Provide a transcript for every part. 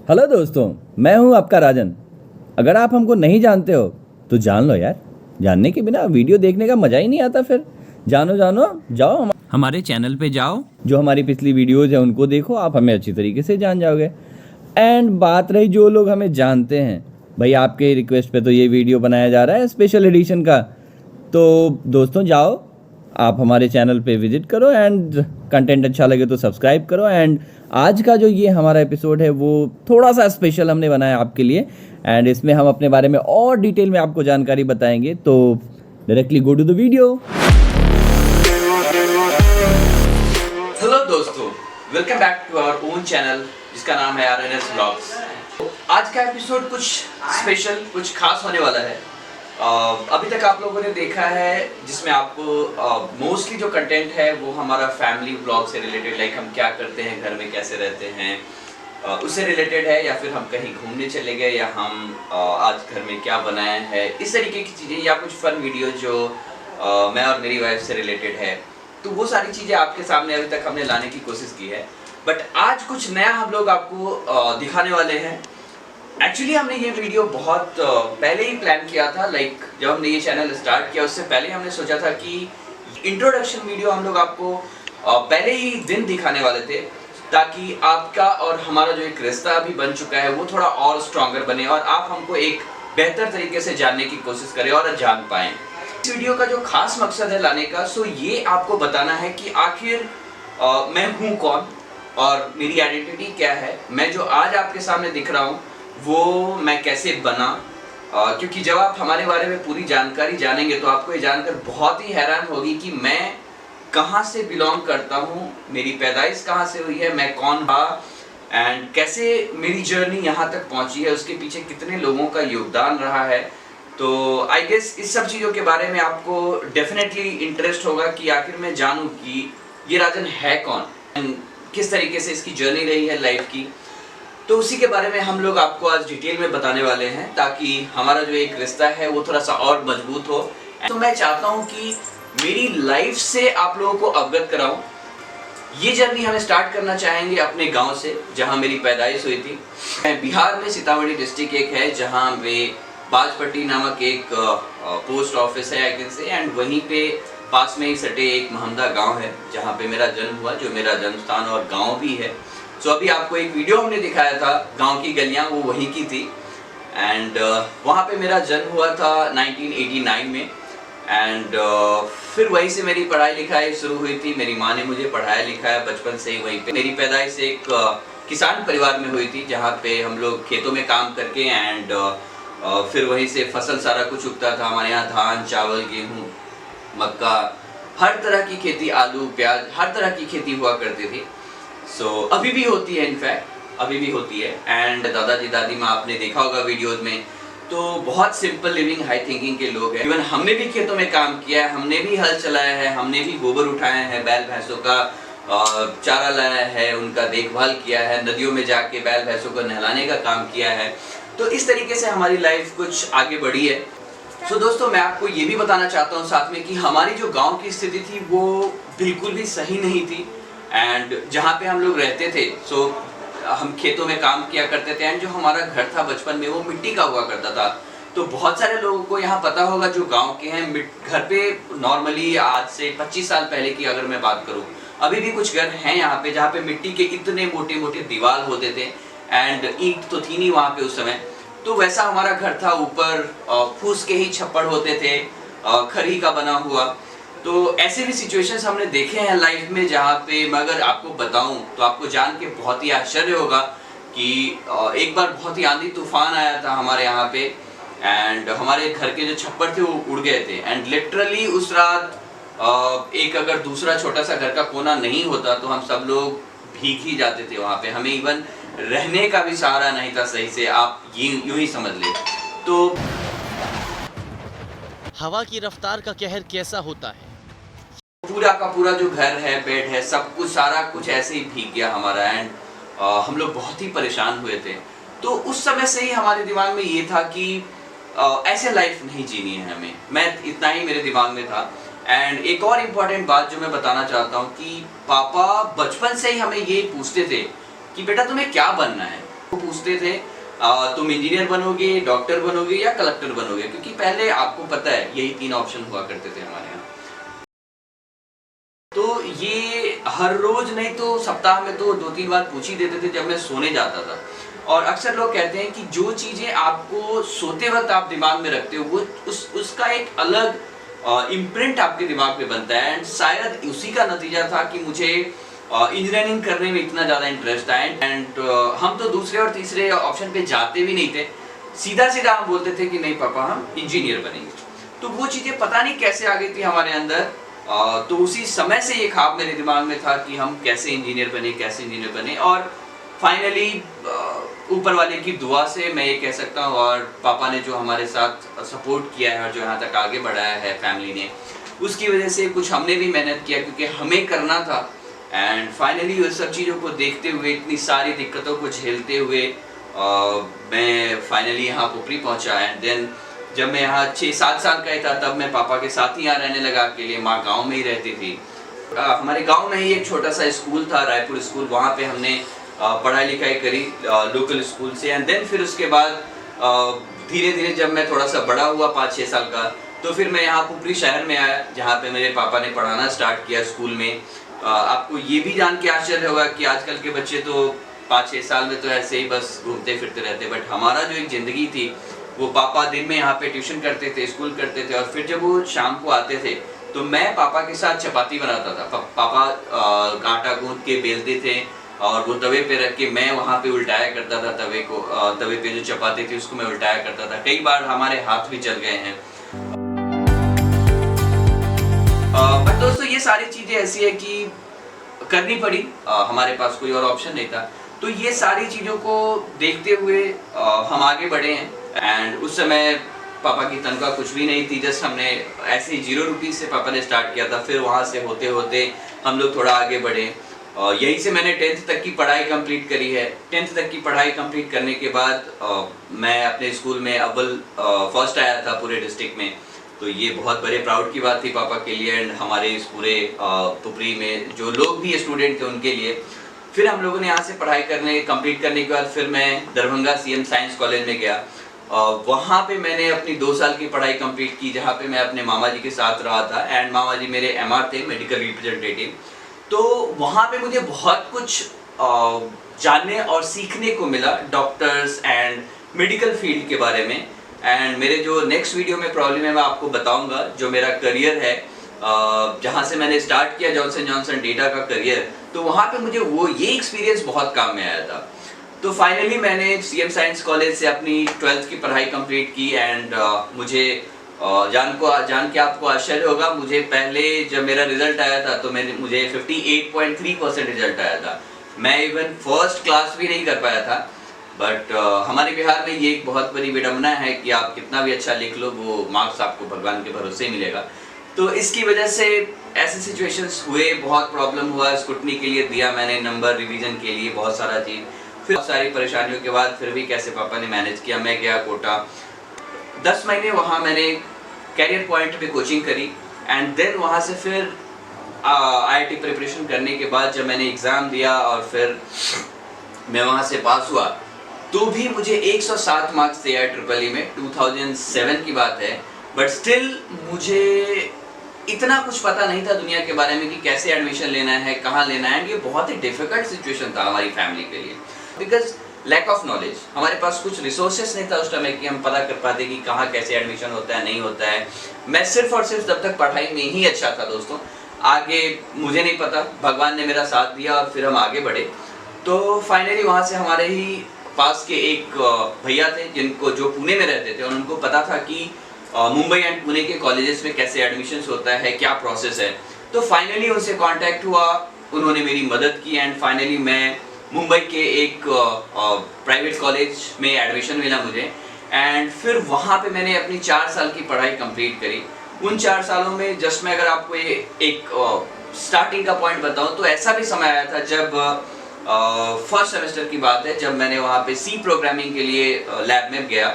Hello दोस्तों, मैं हूं आपका राजन। अगर आप हमको नहीं जानते हो तो जान लो यार। जानने के बिना वीडियो देखने का मज़ा ही नहीं आता। फिर जानो जानो जाओ हमारे चैनल पे जाओ, जो हमारी पिछली वीडियोज़ है उनको देखो, आप हमें अच्छी तरीके से जान जाओगे। एंड बात रही जो लोग हमें जानते हैं, भाई आपके रिक्वेस्ट पे तो ये वीडियो बनाया जा रहा है स्पेशल एडिशन का। तो दोस्तों जाओ, आप हमारे चैनल पे विजिट करो एंड कंटेंट अच्छा लगे तो सब्सक्राइब करो। एंड आज का जो ये हमारा एपिसोड है वो थोड़ा सा स्पेशल हमने बनाया आपके लिए, एंड इसमें हम अपने बारे में और डिटेल में आपको जानकारी बताएंगे। तो directly go to the video. Hello दोस्तों, welcome back to our own channel जिसका नाम है RNS Vlogs। तो आज का एपिसोड कुछ स्पेशल, कुछ खास होने वाला है। अभी तक आप लोगों ने देखा है जिसमें आपको मोस्टली जो कंटेंट है वो हमारा फैमिली व्लॉग से रिलेटेड, लाइक हम क्या करते हैं, घर में कैसे रहते हैं, उससे रिलेटेड है, या फिर हम कहीं घूमने चले गए, या हम आज घर में क्या बनाए हैं, इस तरीके की चीज़ें, या कुछ फन वीडियो जो मैं और मेरी वाइफ से रिलेटेड है। तो वो सारी चीज़ें आपके सामने अभी तक हमने लाने की कोशिश की है। बट आज कुछ नया हम लोग आपको दिखाने वाले हैं। एक्चुअली हमने ये वीडियो बहुत पहले ही प्लान किया था। लाइक जब हमने ये चैनल स्टार्ट किया उससे पहले हमने सोचा था कि इंट्रोडक्शन वीडियो हम लोग आपको पहले ही दिन दिखाने वाले थे, ताकि आपका और हमारा जो एक रिश्ता अभी बन चुका है वो थोड़ा और स्ट्रॉन्गर बने और आप हमको एक बेहतर तरीके से जानने की कोशिश करें और जान पाएँ। इस वीडियो का जो खास मकसद है लाने का, सो ये आपको बताना है कि आखिर मैं हूँ कौन और मेरी आइडेंटिटी क्या है। मैं जो आज आपके सामने दिख रहा हूँ वो मैं कैसे बना, क्योंकि जब आप हमारे बारे में पूरी जानकारी जानेंगे तो आपको ये जानकर बहुत ही हैरान होगी कि मैं कहाँ से बिलोंग करता हूँ, मेरी पैदाइश कहाँ से हुई है, मैं कौन था एंड कैसे मेरी जर्नी यहाँ तक पहुँची है, उसके पीछे कितने लोगों का योगदान रहा है। तो आई गेस इस सब चीज़ों के बारे में आपको डेफिनेटली इंटरेस्ट होगा कि आखिर मैं जानूँ कि ये राजन है कौन, किस तरीके से इसकी जर्नी रही है लाइफ की। तो उसी के बारे में हम लोग आपको आज डिटेल में बताने वाले हैं, ताकि हमारा जो एक रिश्ता है वो थोड़ा सा और मजबूत हो। तो मैं चाहता हूँ कि मेरी लाइफ से आप लोगों को अवगत कराऊं। ये जर्नी हमें स्टार्ट करना चाहेंगे अपने गांव से, जहां मेरी पैदाइश हुई थी। बिहार में सीतामढ़ी डिस्ट्रिक्ट एक है जहां वे बाजपट्टी नामक एक पोस्ट ऑफिस है, आई कैन से, एंड वहीं पे पास में ही सटे एक महमदा गाँव है जहाँ पे मेरा जन्म हुआ, जो मेरा जन्म स्थान और गाँव भी है। तो अभी आपको एक वीडियो हमने दिखाया था, गांव की गलियां वो वहीं की थी। एंड वहाँ पे मेरा जन्म हुआ था 1989 में। एंड फिर वहीं से मेरी पढ़ाई लिखाई शुरू हुई थी। मेरी माँ ने मुझे पढ़ाया लिखाया बचपन से ही वहीं पे। मेरी पैदाइश एक किसान परिवार में हुई थी, जहाँ पे हम लोग खेतों में काम करके एंड फिर वहीं से फसल सारा कुछ उगता था। हमारे यहाँ धान, चावल, गेहूँ, मक्का, हर तरह की खेती, आलू, प्याज, हर तरह की खेती हुआ करती थी। अभी भी होती है, इनफैक्ट अभी भी होती है। एंड दादाजी दादी माँ आपने देखा होगा वीडियोज में, तो बहुत सिंपल लिविंग, हाई थिंकिंग के लोग हैं। इवन हमने भी खेतों में काम किया है, हमने भी हल चलाया है, हमने भी गोबर उठाए हैं, बैल भैंसों का चारा लाया है, उनका देखभाल किया है, नदियों में जाके बैल भैंसों को नहलाने का काम किया है। तो इस तरीके से हमारी लाइफ कुछ आगे बढ़ी है। दोस्तों, मैं आपको ये भी बताना चाहता हूँ साथ में कि हमारी जो गाँव की स्थिति थी वो बिल्कुल भी सही नहीं थी। एंड जहाँ पे हम लोग रहते थे, हम खेतों में काम किया करते थे। एंड जो हमारा घर था बचपन में वो मिट्टी का हुआ करता था। तो बहुत सारे लोगों को यहाँ पता होगा जो गांव के हैं, घर पे नॉर्मली आज से 25 साल पहले की अगर मैं बात करूँ, अभी भी कुछ घर हैं यहाँ पे जहाँ पे मिट्टी के इतने मोटे मोटे दीवार होते थे। एंड ईंट तो थी नहीं वहाँ पे उस समय। तो वैसा हमारा घर था, ऊपर फूस के ही छप्पड़ होते थे, खरी का बना हुआ। तो ऐसे भी सिचुएशंस हमने देखे हैं लाइफ में, जहाँ पे मैं अगर आपको बताऊं तो आपको जान के बहुत ही आश्चर्य होगा कि एक बार बहुत ही आंधी तूफान आया था हमारे यहाँ पे। एंड हमारे घर के जो छप्पर थे वो उड़ गए थे। एंड लिटरली उस रात एक अगर दूसरा छोटा सा घर का कोना नहीं होता तो हम सब लोग भीग ही जाते थे वहाँ पे। हमें इवन रहने का भी सहारा नहीं था सही से, आप यूं ही समझ ले। तो हवा की रफ्तार का कहर कैसा होता है। पूरा का पूरा जो घर है, बेड है, सब कुछ सारा कुछ ऐसे ही भीग गया हमारा। एंड हम लोग बहुत ही परेशान हुए थे। तो उस समय से ही हमारे दिमाग में ये था कि ऐसे लाइफ नहीं जीनी है हमें। मैं इतना ही मेरे दिमाग में था। एंड एक और इम्पॉर्टेंट बात जो मैं बताना चाहता हूँ कि पापा बचपन से ही हमें ये पूछते थे कि बेटा तुम्हें क्या बनना है। वो पूछते थे तुम इंजीनियर बनोगे, डॉक्टर बनोगे या कलेक्टर बनोगे, क्योंकि पहले आपको पता है यही 3 ऑप्शन हुआ करते थे हमारे यहाँ। तो ये हर रोज नहीं तो सप्ताह में तो 2-3 बार पूछ ही देते थे जब मैं सोने जाता था। और अक्सर लोग कहते हैं कि जो चीजें आपको सोते वक्त आप दिमाग में रखते हो वो उसका एक अलग इम्प्रिंट आपके दिमाग पे बनता है। एंड शायद उसी का नतीजा था कि मुझे इंजीनियरिंग करने में इतना ज़्यादा इंटरेस्ट था। एंड हम तो दूसरे और तीसरे ऑप्शन पे जाते भी नहीं थे, सीधा सीधा हम बोलते थे कि नहीं पापा हम इंजीनियर बनेंगे। तो वो चीज़ें पता नहीं कैसे आ गई थी हमारे अंदर। तो उसी समय से ये ख्वाब मेरे दिमाग में था कि हम कैसे इंजीनियर बने। और फाइनली ऊपर वाले की दुआ से मैं ये कह सकता हूँ, और पापा ने जो हमारे साथ सपोर्ट किया है और जो यहाँ तक आगे बढ़ाया है फैमिली ने, उसकी वजह से कुछ हमने भी मेहनत किया क्योंकि हमें करना था। एंड फाइनली उस सब चीज़ों को देखते हुए, इतनी सारी दिक्कतों को झेलते हुए मैं फाइनली यहाँ पुपरी पहुँचा। एंड देन जब मैं यहाँ 6-7 साल का ही था तब मैं पापा के साथ ही यहाँ रहने लगा अकेले। माँ गांव में ही रहती थी। हमारे गांव में ही एक छोटा सा स्कूल था, रायपुर स्कूल, वहाँ पे हमने पढ़ाई लिखाई करी लोकल स्कूल से। एंड देन फिर उसके बाद धीरे धीरे जब मैं थोड़ा सा बड़ा हुआ 5-6 साल का, तो फिर मैं यहाँ पुपरी शहर में आया जहाँ पे मेरे पापा ने पढ़ाना स्टार्ट किया स्कूल में। आपको ये भी जान के आश्चर्य होगा कि आजकल के बच्चे तो 5-6 साल में तो ऐसे ही बस घूमते फिरते रहते, बट हमारा जो एक ज़िंदगी थी वो पापा दिन में यहाँ पे ट्यूशन करते थे, स्कूल करते थे, और फिर जब वो शाम को आते थे तो मैं पापा के साथ चपाती बनाता था। पापा आटा गूंद के बेलते थे और वो तवे पे रख के मैं वहाँ पे उल्टाया करता था तवे पे जो चपाती थी उसको मैं उल्टाया करता था। कई बार हमारे हाथ भी जल गए हैं। बट दोस्तों ये सारी चीज़ें ऐसी है कि करनी पड़ी, हमारे पास कोई और ऑप्शन नहीं था। तो ये सारी चीज़ों को देखते हुए हम आगे बढ़े हैं। एंड उस समय पापा की तनख्वाह कुछ भी नहीं थी, जस्ट हमने ऐसे ही 0 रुपीज़ से पापा ने स्टार्ट किया था। फिर वहाँ से होते होते हम लोग थोड़ा आगे बढ़े। यहीं से मैंने 10th तक की पढ़ाई कंप्लीट करी है। 10th तक की पढ़ाई कंप्लीट करने के बाद मैं अपने स्कूल में अव्वल फर्स्ट आया था पूरे डिस्ट्रिक्ट में। तो ये बहुत बड़े प्राउड की बात थी पापा के लिए एंड हमारे इस पूरे पुपरी में जो लोग भी स्टूडेंट थे उनके लिए। फिर हम लोगों ने यहाँ से पढ़ाई कंप्लीट करने के बाद फिर मैं दरभंगा CM साइंस कॉलेज में गया। वहाँ पे मैंने अपनी 2 साल की पढ़ाई कंप्लीट की, जहाँ पे मैं अपने मामा जी के साथ रहा था। एंड मामा जी मेरे MR थे, मेडिकल रिप्रेजेंटेटिव। तो वहाँ पे मुझे बहुत कुछ जानने और सीखने को मिला डॉक्टर्स एंड मेडिकल फील्ड के बारे में। एंड मेरे जो नेक्स्ट वीडियो में प्रॉब्लम है मैं आपको बताऊंगा जो मेरा करियर है, जहाँ से मैंने स्टार्ट किया जॉनसन जॉनसन डेटा का करियर। तो वहाँ पे मुझे ये एक्सपीरियंस बहुत काम में आया था। तो फाइनली मैंने CM साइंस कॉलेज से अपनी 12th की पढ़ाई कंप्लीट की। एंड मुझे जान के आपको आश्चर्य होगा, मुझे पहले जब मेरा रिजल्ट आया था तो मुझे 58.3% रिजल्ट आया था। मैं इवन फर्स्ट क्लास भी नहीं कर पाया था। बट हमारे बिहार में ये एक बहुत बड़ी विडम्बना है कि आप कितना भी अच्छा लिख लो वो मार्क्स आपको भगवान के भरोसे मिलेगा। तो इसकी वजह से ऐसे सिचुएशंस हुए, बहुत प्रॉब्लम हुआ। स्कूटनी के लिए दिया मैंने नंबर, रिवीजन के लिए बहुत सारा चीज़, फिर बहुत सारी परेशानियों के बाद फिर भी कैसे पापा ने मैनेज किया। मैं गया कोटा, 10 महीने वहाँ मैंने कैरियर पॉइंट पे कोचिंग करी। एंड देन वहाँ से फिर IIT प्रिपरेशन करने के बाद जब मैंने एग्ज़ाम दिया और फिर मैं वहाँ से पास हुआ तो भी मुझे 107 मार्क्स थे IEEE में। 2007 की बात है। बट स्टिल मुझे इतना कुछ पता नहीं था दुनिया के बारे में कि कैसे एडमिशन लेना है, कहाँ लेना है। ये बहुत ही डिफ़िकल्ट सिचुएशन था हमारी फैमिली के लिए, बिकॉज लैक ऑफ नॉलेज। हमारे पास कुछ रिसोर्सेस नहीं था उस टाइम कि हम पता कर पाते कि कहाँ कैसे एडमिशन होता है, नहीं होता है। मैं सिर्फ और सिर्फ तब तक पढ़ाई में ही अच्छा था दोस्तों, आगे मुझे नहीं पता। भगवान ने मेरा साथ दिया और फिर हम आगे बढ़े। तो फाइनली वहाँ से हमारे ही पास के एक भैया थे जो पुणे में रहते थे और उनको पता था कि मुंबई एंड पुणे के कॉलेजेस में कैसे एडमिशन्स होता है, क्या प्रोसेस है। तो फाइनली उनसे कांटेक्ट हुआ, उन्होंने मेरी मदद की। एंड फाइनली मैं मुंबई के एक प्राइवेट कॉलेज में एडमिशन मिला मुझे। एंड फिर वहाँ पे मैंने अपनी 4 साल की पढ़ाई कंप्लीट करी। उन 4 सालों में जस्ट मैं अगर आपको एक स्टार्टिंग का पॉइंट बताऊँ तो ऐसा भी समय आया था जब फर्स्ट सेमेस्टर की बात है, जब मैंने वहाँ पे C प्रोग्रामिंग के लिए लैब में गया।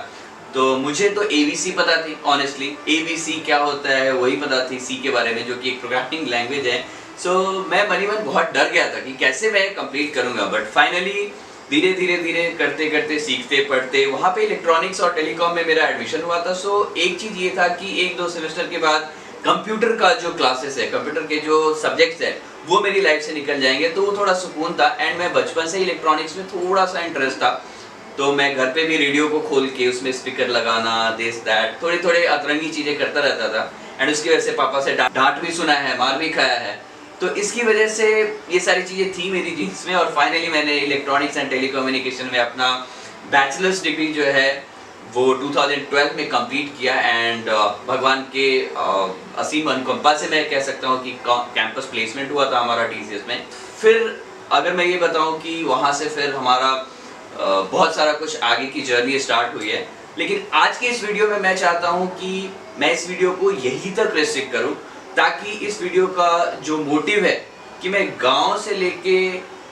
तो मुझे तो ABC पता थी, ऑनेस्टली ABC क्या होता है वही पता थी C के बारे में, जो कि एक प्रोग्रामिंग लैंग्वेज है। सो मैं मन ही मन बहुत डर गया था कि कैसे मैं कंप्लीट करूँगा। बट फाइनली धीरे धीरे धीरे करते करते सीखते पढ़ते वहाँ पे इलेक्ट्रॉनिक्स और टेलीकॉम में मेरा एडमिशन हुआ था। सो एक चीज़ ये था कि 1-2 सेमेस्टर के बाद कंप्यूटर का जो क्लासेस है, कंप्यूटर के जो सब्जेक्ट्स है वो मेरी लाइफ से निकल जाएंगे, तो वो थोड़ा सुकून था। एंड मैं बचपन से इलेक्ट्रॉनिक्स में थोड़ा सा इंटरेस्ट था, तो मैं घर पे भी रेडियो को खोल के उसमें स्पीकर लगाना, दिस दैट, थोड़े थोड़े अतरंगी चीज़ें करता रहता था। एंड उसकी वजह से पापा से डांट भी सुना है, मार भी खाया है। तो इसकी वजह से ये सारी चीज़ें थी मेरी जीन्स में। और फाइनली मैंने इलेक्ट्रॉनिक्स एंड टेलीकम्युनिकेशन में अपना बैचलर्स डिग्री जो है वो 2012 में कंप्लीट किया। एंड भगवान के असीम अनुकंपा से मैं कह सकता हूँ कि कैंपस प्लेसमेंट हुआ था हमारा TCS में। फिर अगर मैं ये बताऊँ कि वहाँ से फिर हमारा बहुत सारा कुछ आगे की जर्नी स्टार्ट हुई है। लेकिन आज के इस वीडियो में मैं चाहता हूँ कि मैं इस वीडियो को यहीं तक रेस्ट्रिक्ट करूँ, ताकि इस वीडियो का जो मोटिव है कि मैं गांव से लेके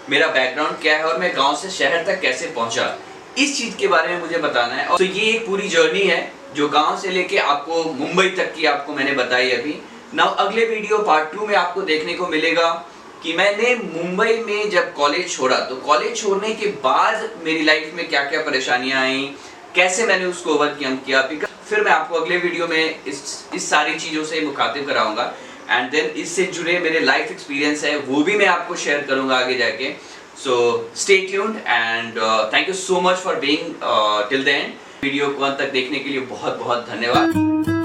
मेरा बैकग्राउंड क्या है और मैं गांव से शहर तक कैसे पहुंचा, इस चीज़ के बारे में मुझे बताना है। और तो ये एक पूरी जर्नी है जो गांव से लेके आपको मुंबई तक की आपको मैंने बताई अभी। नाउ अगले वीडियो पार्ट 2 में आपको देखने को मिलेगा कि मैंने मुंबई में जब कॉलेज छोड़ा, तो कॉलेज छोड़ने के बाद मेरी लाइफ में क्या क्या परेशानियां आई, कैसे मैंने उसको ओवरकम किया। फिर मैं आपको अगले वीडियो में इस सारी चीज़ों से मुखातिब कराऊंगा। एंड देन इससे जुड़े मेरे लाइफ एक्सपीरियंस है वो भी मैं आपको शेयर करूंगा आगे जाके। So stay tuned and thank you so much for being till the end. Video को अंत तक देखने के लिए बहुत बहुत धन्यवाद।